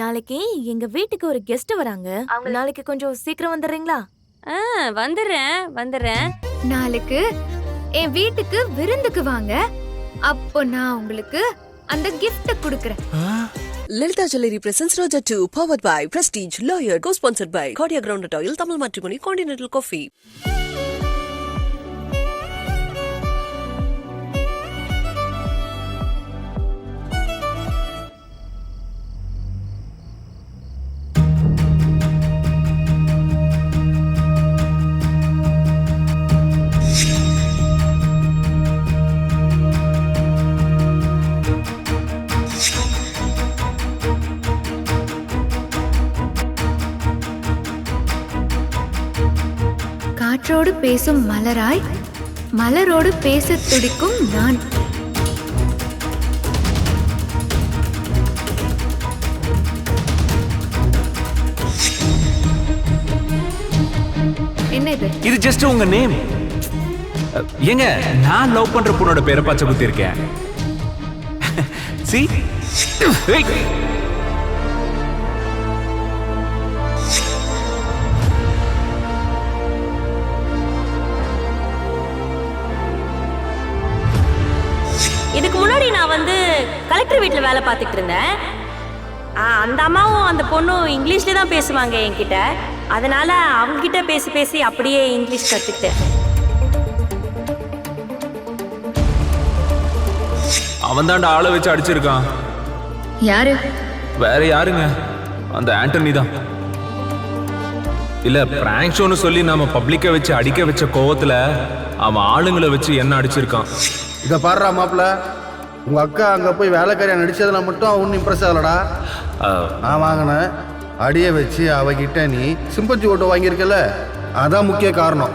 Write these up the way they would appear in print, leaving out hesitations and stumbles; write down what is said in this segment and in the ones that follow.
நாளைக்கு எங்க வீட்டுக்கு ஒரு கெஸ்ட் வராங்க. அவங்க நாளைக்கு கொஞ்சம் சீக்கிரம் வந்துடுறீங்களா? வந்துடுறேன். நாளைக்கு என் வீட்டுக்கு விருந்துக்கு வாங்க. அப்போ நான் உங்களுக்கு அந்த gift கொடுக்கறேன். Lalita Jewelry presents Roja 2, powered by Prestige, Lawyer, co-sponsored by Cordia Groundnut Oil, Tamil Matrimony, Continental Coffee. காற்றோடு பேசும் மலராய், மலரோடு பேச துடிக்கும் நான். என்ன இது? இது ஜஸ்ட் உங்க நேம். ஏங்க, நான் லவ் பண்ற பொண்ணோட பேரை பச்சை குத்தி இருக்கேன். See? இதுக்கு முன்னாடி நான் கலெக்டர் வீட்டில் வேலை பார்த்துட்டு இருந்தேன். அந்த அம்மாவும் அந்த பொண்ணும் இங்கிலீஷ்ல தான் பேசுவாங்க என்கிட்ட. அதனால அவங்க கிட்ட பேசி பேசி அப்படியே இங்கிலீஷ் கத்துக்கிட்டேன். அவன் தாண்டா ஆளை வச்சு அடிச்சிருக்கான். யாரு? வேற யாருங்க, அந்த ஆண்டனி தான். இல்ல, பிராங்க் ஷோன்னு சொல்லி நாம பப்ளிக்க வச்சு அடிக்க வச்ச கோவத்துல அவன் ஆளுங்களை வச்சு என்ன அடிச்சிருக்கான். இதை பாடுறா மாப்பிள்ள, உங்க அக்கா அங்க போய் வேலைக்காரியா நடிச்சதுல மட்டும் ஒன்னும் இம்ப்ரெஸ் ஆகலடா. நான் வாங்கினேன் அடிய வச்சு அவகிட்ட நீ சிம்பத்தி ஓட்டு வாங்கியிருக்கல, அதான் முக்கிய காரணம்.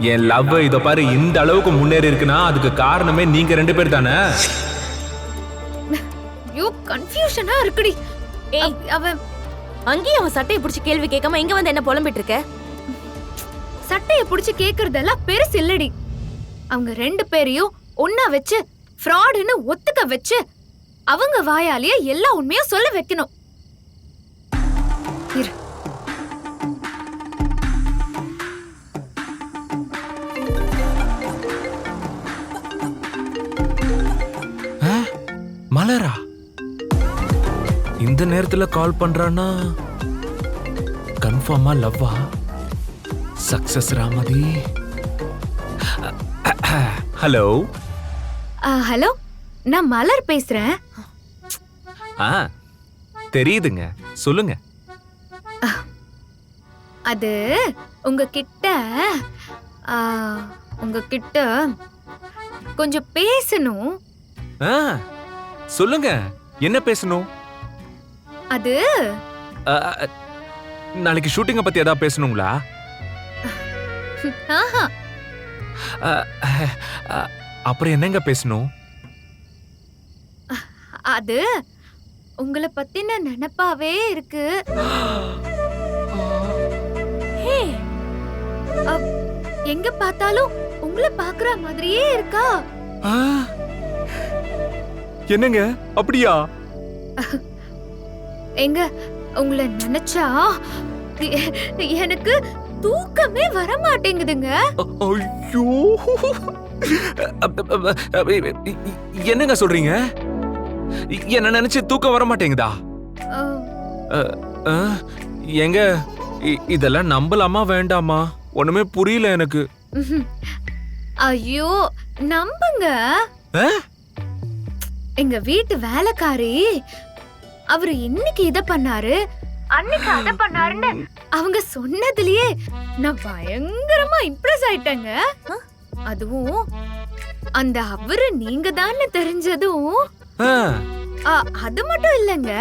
என் லவ் இத பாரு இந்த அளவுக்கு முன்னேறி இருக்குன்னா அதுக்கு காரணமே நீங்க ரெண்டு பேர் தானே. யூ கன்ஃபியூஷனா இருக்குடி. அவன் அங்கேயும் அவன் சட்டையை பிடிச்சி கேள்வி கேட்காம இங்க வந்து என்ன புலம்பிட்டு இருக்க? சட்டைய பிடிச்சு கேக்குறதெல்லாம் பெருசு இல்லடி. அவங்க ரெண்டு பேரையும் ஒன்னா வச்சு ஃப்ராடுன்னு ஒத்துக்க வச்சு அவங்க வாயாலேயே எல்லா உண்மையும் சொல்ல வைக்கணும். இரு. மலரா இந்த நேரத்துல கால் பண்றானா? கன்ஃபார்மா லவ்வா? சக்சஸ் ராமதி. ஹலோ. ஹலோ, நான் மலர் பேசுறேன். தெரியுதுங்க, சொல்லுங்க. அது உங்ககிட்ட கொஞ்சம் பேசணும். சொல்லுங்க, என்ன பேசணும்? அது நாளைக்கு ஷூட்டிங்க பத்தி ஏதாவது பேசணுங்களா? ஆஹா, அப்புறம் என்னங்க பேசணும்? அது உங்களை பத்தின நினைப்பாவே இருக்கு. எங்க பார்த்தாலும் உங்களை பாக்குற மாதிரியே இருக்கா. என்னங்க அப்படியா? எங்க உங்களை நினைச்சா எனக்கு தூக்கமே வர மாட்டேங்குதுங்க. ஐயோ, என்னங்க சொல்றீங்க? என்ன நினைச்சு தூக்கம் வர மாட்டேங்குதா? எங்க இதெல்லாம் நம்பலாமா வேண்டாமா? ஒண்ணுமே புரியல எனக்கு. ஐயோ, நம்புங்க. எங்க வீட்டு வேலைக்காரி அவரு இன்னைக்கு இத பண்ணாரு, அன்னைக்கு அத பண்ணாருன்னு அவங்க சொன்னதுலயே நான் பயங்கரமா இம்ப்ரெஸ் ஆயிட்டேங்க. அதுவும் அந்த அவரு நீங்க தான்னு தெரிஞ்சதும் அது மட்டும் இல்லங்க,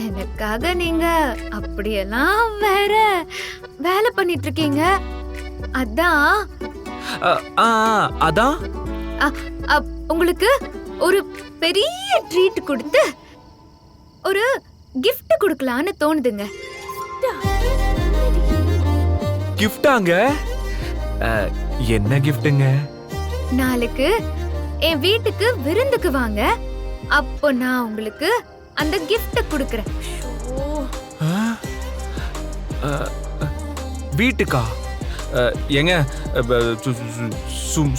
எனக்காக நீங்க அப்படியெல்லாம் வேற வேலை பண்ணிட்டு இருக்கீங்க. அதான் அதான் உங்களுக்கு ஒரு பெரிய ட்ரீட் கொடுத்து ஒரு கிஃப்ட் கொடுக்கலான்னு தோணுதுங்க. கிஃப்டாங்க? என்ன கிஃப்ட்டுங்க? நாளைக்கு என் வீட்டுக்கு விருந்துக்கு வாங்க. அப்போ நான் உங்களுக்கு அந்த கிஃப்ட் கொடுக்கறேன். வீட்டுக்கா? ஏங்க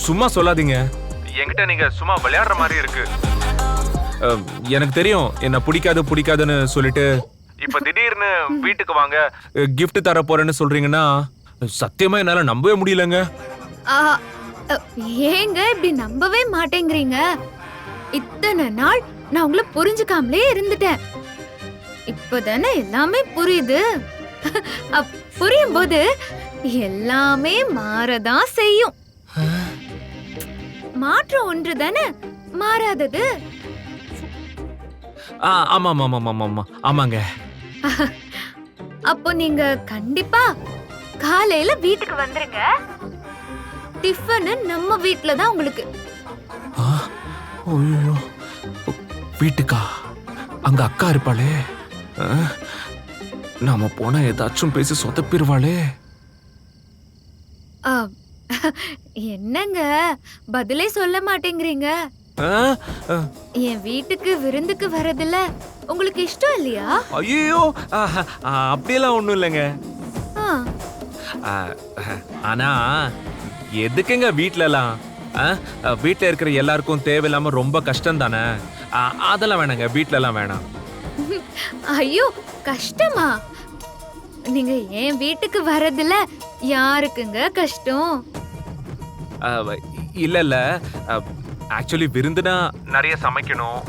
சும்மா சொல்லாதீங்க. என்கிட்ட நீங்க சும்மா விளையாடுற மாதிரி இருக்கு. எனக்கு தெரியும் என்ன பிடிக்காதுன்னு சொல்லிட்டு இப்ப திடீர்னு வீட்டுக்கு வாங்க gift தர போறேன்னு சொல்றீங்கன்னா சத்தியமா என்னால நம்பவே முடியலங்க. ஏங்க இப்படி நம்பவே மாட்டேங்கிறீங்க? இத்தனை நாள் நான் உங்களை புரிஞ்சுக்காமலே இருந்துட்டேன். இப்பதானே எல்லாமே புரியுது. புரியும் போது எல்லாமே மாறதான் செய்யும். மாற்றம் ஒன்று தானே மாறாதது. ஆமாங்க. அப்போ நீங்க கண்டிப்பா காலையில வீட்டுக்கு வந்துருங்க. டிஃபன் நம்ம வீட்ல தான் உங்களுக்கு. ஐயோ, வீட்டுக்கா? அங்க அக்கா இருப்பாளே, நாம போனா ஏதாச்சும் பேசி சொதப்பிடுவாளே. என்னங்க பதிலே சொல்ல மாட்டேங்கிறீங்க? என் வீட்டுக்கு விருந்துக்கு வரதுல உங்களுக்கு இஷ்டம் இல்லையா? ஐயோ, அப்படியெல்லாம் ஒண்ணும் இல்லைங்க. ஆனா எதுக்குங்க வீட்லலாம்? வீட்டுல இருக்கிற எல்லாருக்கும் தேவையில்லாம ரொம்ப கஷ்டம் தானே. அதெல்லாம் வேணாங்க, வீட்ல எல்லாம் வேணாம். ஐயோ, கஷ்டமா? நீங்க என் வீட்டுக்கு வரதுல யாருக்குங்க கஷ்டம்? இல்ல ஆக்சுவலி விருந்துனா நிறைய சமைக்கணும்.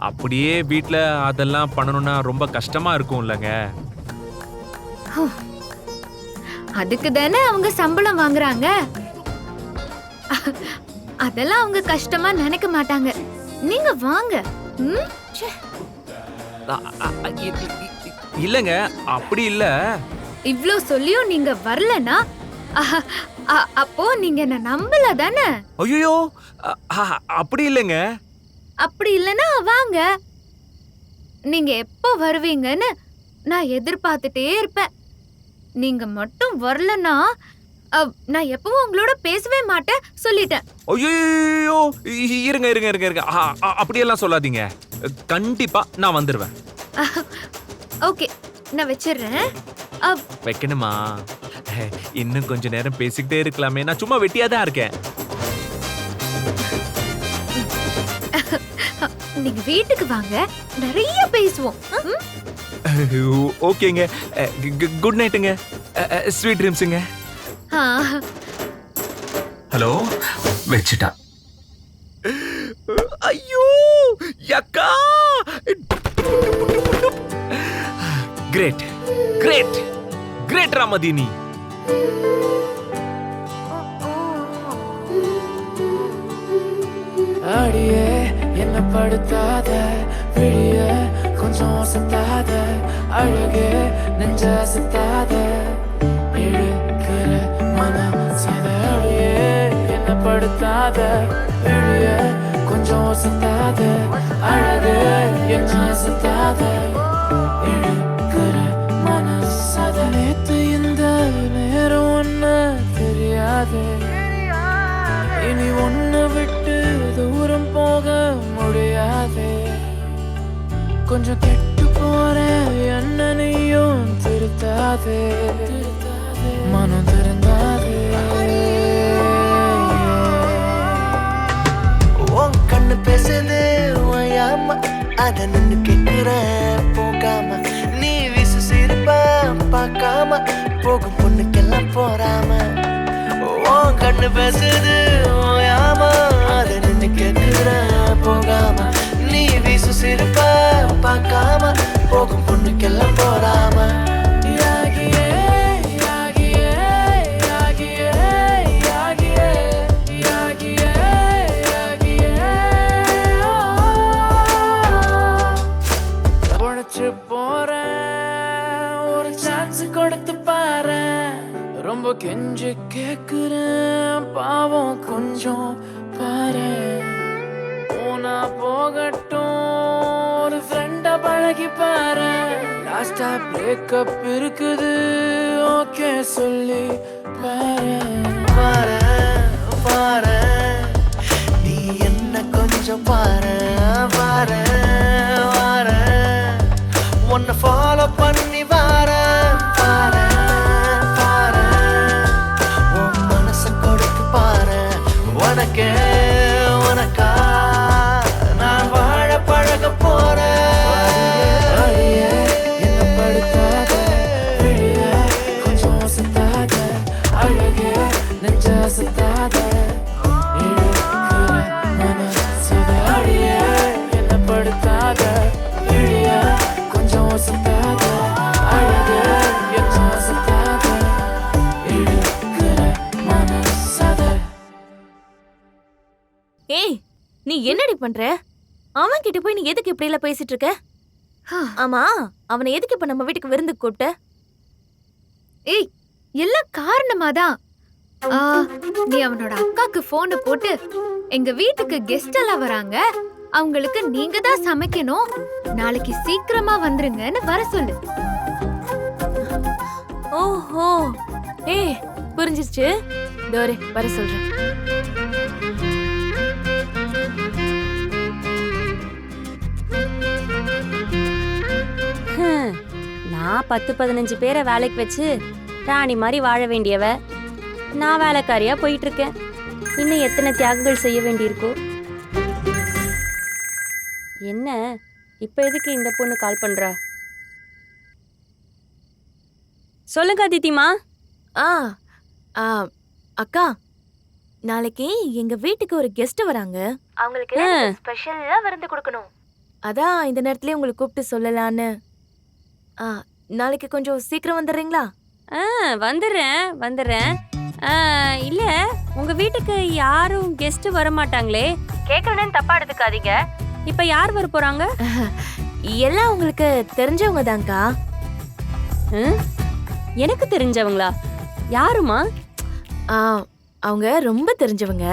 அப்படியே வீட்ல அதெல்லாம் பண்ணணும்னா ரொம்ப கஷ்டமா இருக்கும் இல்லங்க. அதுக்கு தானே அவங்க சம்பளம் வாங்குறாங்க. அதெல்லாம் அவங்க கஷ்டமா நினைக்க மாட்டாங்க. நீங்க வாங்க. இல்லங்க, அப்படி இல்ல. இவ்ளோ சொல்லியும் நீங்க வரலனா அப்போ நீங்க என்ன நம்பல தானே? ஐயோ, அப்படி இல்லங்க. அப்படி இல்லனா வாங்க. நீங்க எப்போ வருவீங்கன்னு நான் எதிர்பார்த்துட்டே இருப்பேன். நீங்க மட்டும் வரலனா நான் எப்பவும் உங்களோட பேசவே மாட்டேன் சொல்லிட்டேன். ஐயோ, இருங்க. அப்படியெல்லாம் சொல்லாதீங்க. கண்டிப்பா நான் வந்துருவேன். ஓகே, நான் வச்சிடுறேன். வைக்கணுமா? இன்னும் கொஞ்ச நேரம் பேசிக்கிட்டே இருக்கலாமே. நான் சும்மா வெட்டியா தான் இருக்கேன். நீங்க வீட்டுக்கு வாங்க, நிறைய பேசுவோம். ஓகேங்க. குட் நைட்டுங்க. ஸ்வீட் ட்ரீம்ஸுங்க. ஹலோ, வச்சுட்டா. ஐயோ யக்கா, கிரேட் கிரேட் கிரேட் ராமதினி. அடியே என்ன படுத்தாத, விழிய கொஞ்சம் அசத்தாத, அழகே நெஞ்ச அசத்தாத, இழுக்கிற மனம் செய்த. அடியே என்ன படுத்தாத, விழிய கொஞ்சம் அசத்தாத, அழகே என்ன அசத்தாத, இழுக்கிற மனசாத. நேத்து இந்த நேரம் ஒண்ணு தெரியாது, இனி ஒண்ணு விட்டு தூரம் போக முடியாது. கொஞ்சம் கெட்டு போறேன், என்ன நீயும் திருத்தாதே, மனம் திருந்தாதே. உன் கண்ணு பேசுது ஓயாம, அத நின்னு கேட்கிறேன் போகாம. நீ விசு சிரிப்ப பார்க்காம, போகும் பொண்ணுக்கெல்லாம் போறாம. உன் கண்ணு பேசுது ஓயாம, அத நின்னு கேட்கிறேன் போகாம. நீ விசு சிரிப்ப பார்க்காம, போகும் பொண்ணுக்கெல்லாம் போறாம. ரொம்ப கெஞ்சு கேக்குறேன், பாவம் கொஞ்சம் பாரு. போனா போகட்டும், ஒரு ஃப்ரெண்டா பழகி பாரு. லாஸ்டா பிரேக்கப் இருக்குது, ஓகே சொல்லி பாரு. பாரு பாரு, நீ என்ன கொஞ்சம் பாரு பாரு பாரு. உன்னை ஃபாலோ பண்ணி பாரு பாரு. என்னடி பண்ற? அவன் கிட்ட போய் நீ எதுக்கு இப்படி எல்லாம் பேசிட்டு இருக்க? ஆமா, அவனை எதுக்கு இப்ப நம்ம வீட்டுக்கு விருந்துக்கு கூப்பிட்ட? ஏய், எல்லாம் காரணமாதான். நீ அவனோட அக்காக்கு போனை போட்டு எங்க வீட்டுக்கு கெஸ்ட் எல்லாம் வராங்க, அவங்களுக்கு நீங்க தான் சமைக்கணும், நாளைக்கு சீக்கிரமா வந்துருங்கன்னு வர சொல்லு. ஓஹோ, ஏய் புரிஞ்சிருச்சு, தோரே வர சொல்றேன். நான் 10-15 பேரை வேலைக்கு வச்சு ராணி மாதிரி வாழ வேண்டியவ, நான் வேலைக்காரியா போயிட்டு இருக்கேன். இன்னும் எத்தனை தியாகங்கள் செய்ய வேண்டியிருக்கோ. என்ன இப்ப எதுக்கு இந்த பொண்ணு கால் பண்றா? சொல்லுங்க அதித்திமா. ஆ அக்கா, நாளைக்கு எங்க வீட்டுக்கு ஒரு கெஸ்ட் வராங்க, அவங்களுக்கு ஸ்பெஷலா விருந்து கொடுக்கணும். அதான் இந்த நேரத்துலயே உங்களுக்கு கூப்பிட்டு சொல்லலான்னு. நாளைக்கு கொஞ்சம் சீக்கிரம் வந்துடுறீங்களா? வந்துடுறேன். இல்ல, உங்க வீட்டுக்கு யாரும் கெஸ்ட் வர மாட்டாங்களே, கேக்குறேன்னு தப்பா எடுத்துக்காதீங்க. இப்ப யார் வர போறாங்க? எல்லாம் உங்களுக்கு தெரிஞ்சவங்க தான்க்கா. எனக்கு தெரிஞ்சவங்களா? யாருமா? அவங்க ரொம்ப தெரிஞ்சவங்க,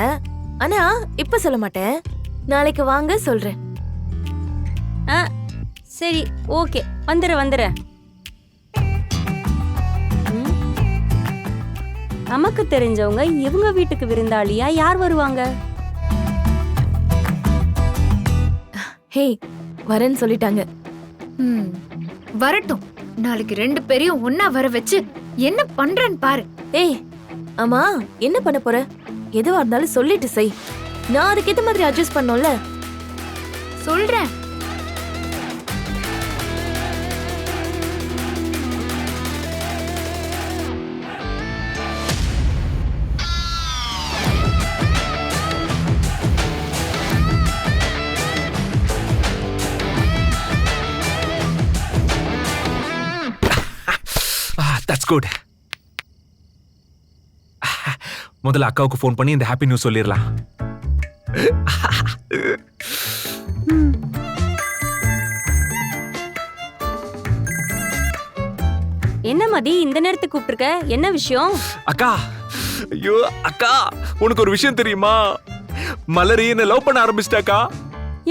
ஆனா இப்ப சொல்ல மாட்டேன், நாளைக்கு வாங்க சொல்றேன். சரி, ஓகே, வந்துடுறேன். நமக்கு தெரிஞ்சவங்க இவங்க வீட்டுக்கு விருந்தாளியா யார் வருவாங்க? ஹே, வரேன்னு சொல்லிட்டாங்க. வரட்டும், நாளைக்கு 2 பேரையும் ஒன்னா வர வச்சு என்ன பண்றேன்னு பாரு. ஏய், ஆமா என்ன பண்ண போற? எதுவா இருந்தாலும் சொல்லிட்டு செய், நான் அதுக்கேத்த மாதிரி அட்ஜஸ்ட் பண்ணோம்ல. சொல்றேன். That's good. முதல்ல அக்காவுக்கு ஃபோன் பண்ணி இந்த ஹாப்பி நியூஸ் சொல்லிடலாம். என்ன மதி, இந்த நேரத்துக்கு கூப்பிட்டுருக்க? என்ன விஷயம்? அக்கா, ஐயோ அக்கா, உனக்கு ஒரு விஷயம் தெரியுமா? மலரி என்ன லவ் பண்ண ஆரம்பிச்சிட்டாக்கா.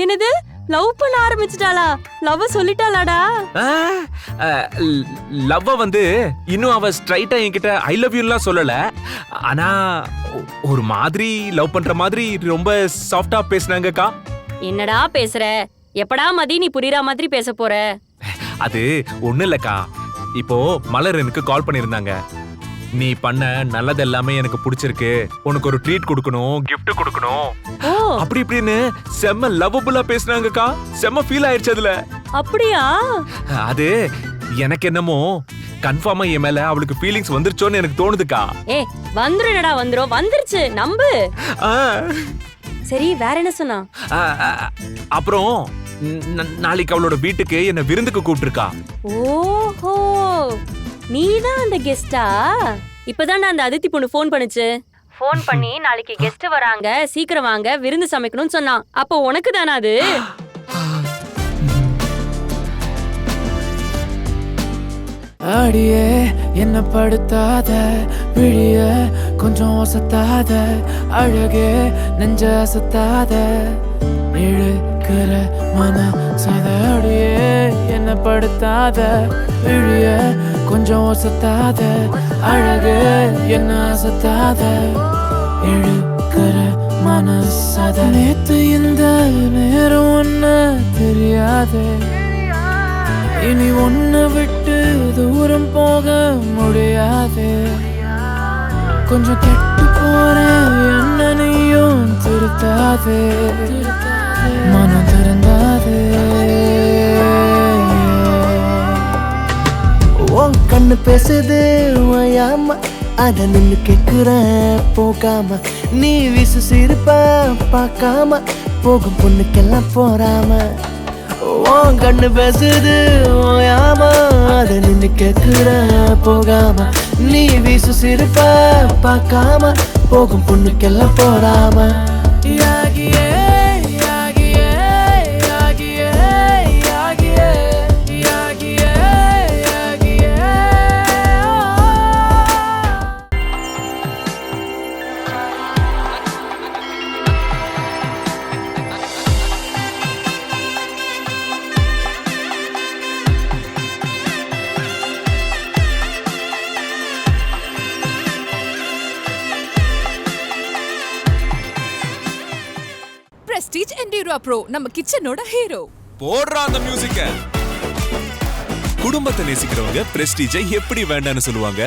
என்னது, லவ் பண்ண ஆரம்பிச்சிட்டாளா? லவ் சொல்லிட்டாளாடா? லவ்வ வந்து இன்னும் அவ ஸ்ட்ரைட்டா என்கிட்ட ஐ லவ் யூலாம் சொல்லல, ஆனா ஒரு மாதிரி லவ் பண்ற மாதிரி ரொம்ப சாஃப்டா பேசுனாங்கக்கா. என்னடா பேசுற? எப்படா மதி நீ புரியுற மாதிரி பேச போற? அது ஒண்ணு இல்லக்கா, இப்போ மலர் எனக்கு கால் பண்ணிருந்தாங்க. நீ பண்ண நல்லது எல்லாமே எனக்கு பிடிச்சிருக்கு, உனக்கு ஒரு ட்ரீட் கொடுக்கணும், gift கொடுக்கணும், அப்படி இப்படின்னு செம்ம லவ்வபுல்லா பேசுனாங்கக்கா. செம்ம ஃபீல் ஆயிடுச்சு அதுல. அப்படியா? அது எனக்கு என்னமோ கன்ஃபார்மா என் மேல அவளுக்கு ஃபீலிங்ஸ் வந்துருச்சோன்னு எனக்கு தோணுதுக்கா. வந்துருடா, வந்துருச்சு, நம்பு. சரி, வேற என்ன சொன்னா? அப்புறம் நாளைக்கு அவளோட வீட்டுக்கு என்ன விருந்துக்கு கூப்பிட்டுருக்கா. ஓஹோ, நீதான் அந்த கெஸ்டா? இப்பதான் அந்த அதித்தி பொண்ணு ஃபோன் பண்ணுச்சு. ஃபோன் பண்ணி நாளைக்கு கெஸ்ட் வராங்க, சீக்கிரம் வாங்க, விருந்து சமைக்கணும்னு சொன்னான். அப்போ உனக்கு தானா அது? அடியே என்ன படுத்தாத, விழிய கொஞ்சம் ஒசத்தாத, அழகே நெஞ்ச அசத்தாத, இழுக்கிற மன சத. அடியே என்ன படுத்தாத, விழிய கொஞ்சம் ஒசத்தாத, அழகே என்ன அசத்தாத, இழுக்கிற மனசத. நேத்து இந்த நேரம் ஒன்ன தெரியாதே, இனி ஒன்ன விட்டு தூரம் போக முடியாது. கொஞ்சம் கெட்டு போறேன், என்ன நீயும் திருத்தாதே, மனம் திறந்தாதே. உன் கண்ணு பேசுது ஓயாம, அத நின்னு கேக்குறேன் போகாம. நீ வீசு சிரிப்ப பார்க்காம, போகும் பொண்ணுக்கெல்லாம் போறாம. உன் கண்ணு பேசுது ஓயாம, அத நின்னு கேக்குறேன் போகாம. நீ வீசு சிரிப்ப பார்க்காம, போகும் பொண்ணுக்கெல்லாம் போறாம. யாகியே பிரஸ்டீஜ் என்டியூரா ப்ரோ நம்ம கிச்சனோட ஹீரோ. போடுறா அந்த மியூசிக்க. குடும்பத்தை நேசிக்கிறவங்க பிரஸ்டீஜை எப்படி வேண்டான்னு சொல்லுவாங்க?